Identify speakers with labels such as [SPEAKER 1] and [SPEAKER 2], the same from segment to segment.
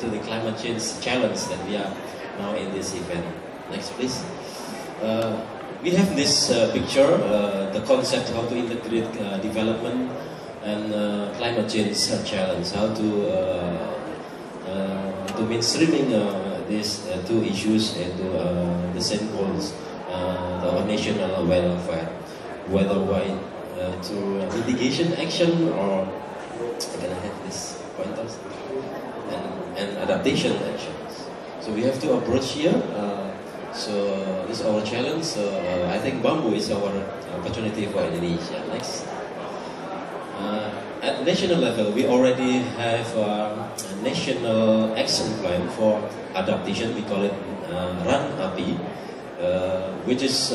[SPEAKER 1] related to the climate change challenge that we are now in this event. Next, please. We have this picture, the concept how to integrate development and climate change challenge, how to mainstreaming these two issues into the same goals, the national welfare, whether through mitigation action or can I have this pointers and adaptation actions. So we have to approach here. So this is our challenge. So I think bamboo is our opportunity for Indonesia. Next. At national level, we already have a national action plan for adaptation. We call it RAN-API, which is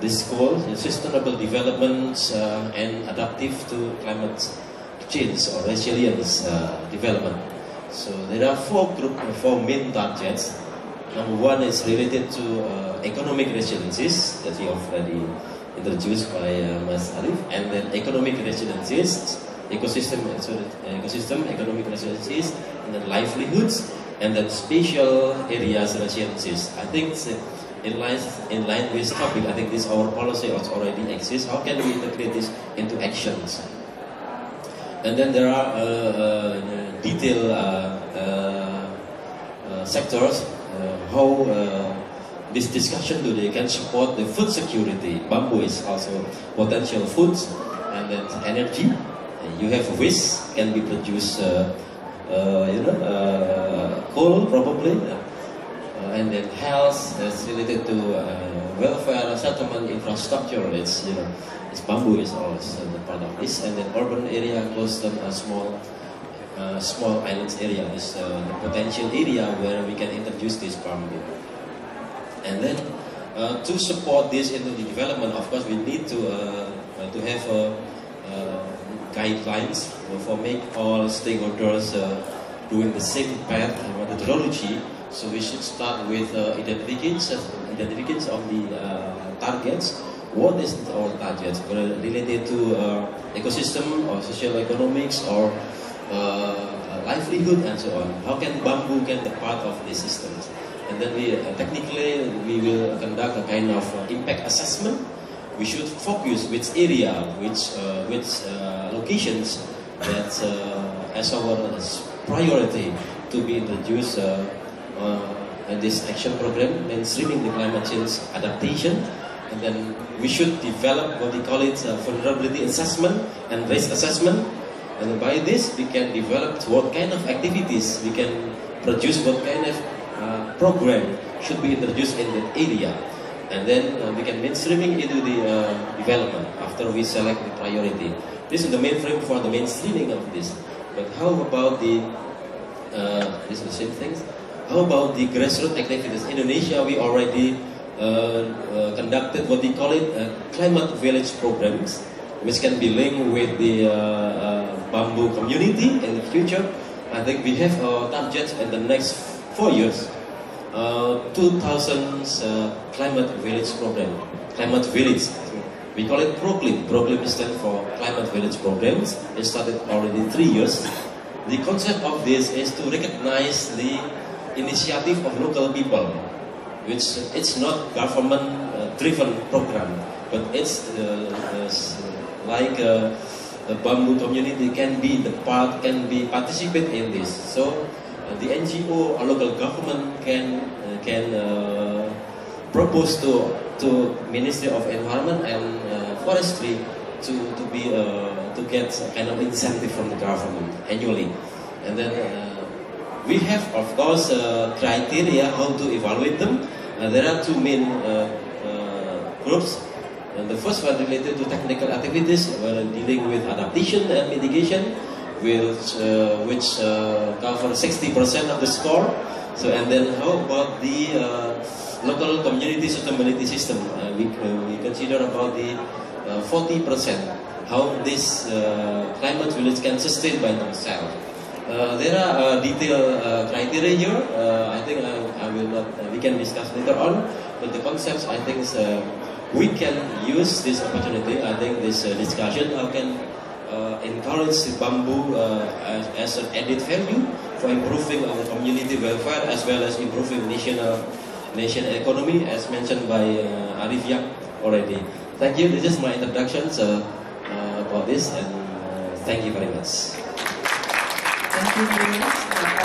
[SPEAKER 1] this goal, sustainable development and adaptive to climate change or resilience development. So there are four main targets. Number one is related to economic resiliences that we already introduced by Mas Arif, and then economic resiliences, ecosystem, economic resiliences, and then livelihoods, and then spatial areas resiliences. I think in line with this topic, I think this our policy already exists. How can we integrate this into actions? And then there are detailed sectors. How this discussion today can support the food security. Bamboo is also potential foods, and then energy. You have waste can be produced, coal probably, and then health is related to welfare, settlement, infrastructure. It's bamboo is also the part of this, and then urban area, close to small islands area is the potential area where we can introduce this bamboo. And then to support this into the development, of course, we need to have guidelines for make all stakeholders doing the same path and methodology. So we should start with identification of the targets. What is our targets related to ecosystem or social economics or livelihood and so on? How can bamboo get the part of the systems? And then technically we will conduct a kind of impact assessment. We should focus which area, which locations that as our priority to be introduced in this action program, mainstreaming the climate change adaptation. And then we should develop what we call it vulnerability assessment and risk assessment. And by this, we can develop what kind of activities we can produce, what kind of program should be introduced in that area. And then we can mainstreaming into the development after we select the priority. This is the main frame for the mainstreaming of this. But how about the, this is the same things. How about the grassroots activities? In Indonesia, we already conducted what we call it climate village programs, which can be linked with the bamboo community in the future. I think we have our targets in the next 4 years. 2000 climate village program. Climate village. We call it PROCLIM. PROCLIM stands for Climate Village Programs. It started already 3 years. The concept of this is to recognize the initiative of local people, which it's not government-driven program, but it's like the bamboo community can be the part, can be participate in this. So the NGO or local government can propose to Ministry of Environment and Forestry to get a kind of incentive from the government annually. And then we have, of course, criteria how to evaluate them. There are two main groups. And the first one related to technical activities, dealing with adaptation and mitigation, which cover 60% of the score. So, and then how about the local community sustainability system? We consider about the 40%. How this climate village can sustain by themselves. There are detailed criteria here. I think I will not. We can discuss later on. But the concepts, I think, we can use this opportunity. I think this discussion how can encourage bamboo as an added value for improving our community welfare as well as improving nation economy, as mentioned by Arif Yap already. Thank you. This is my introduction about this, and thank you very much.
[SPEAKER 2] Thank you very much.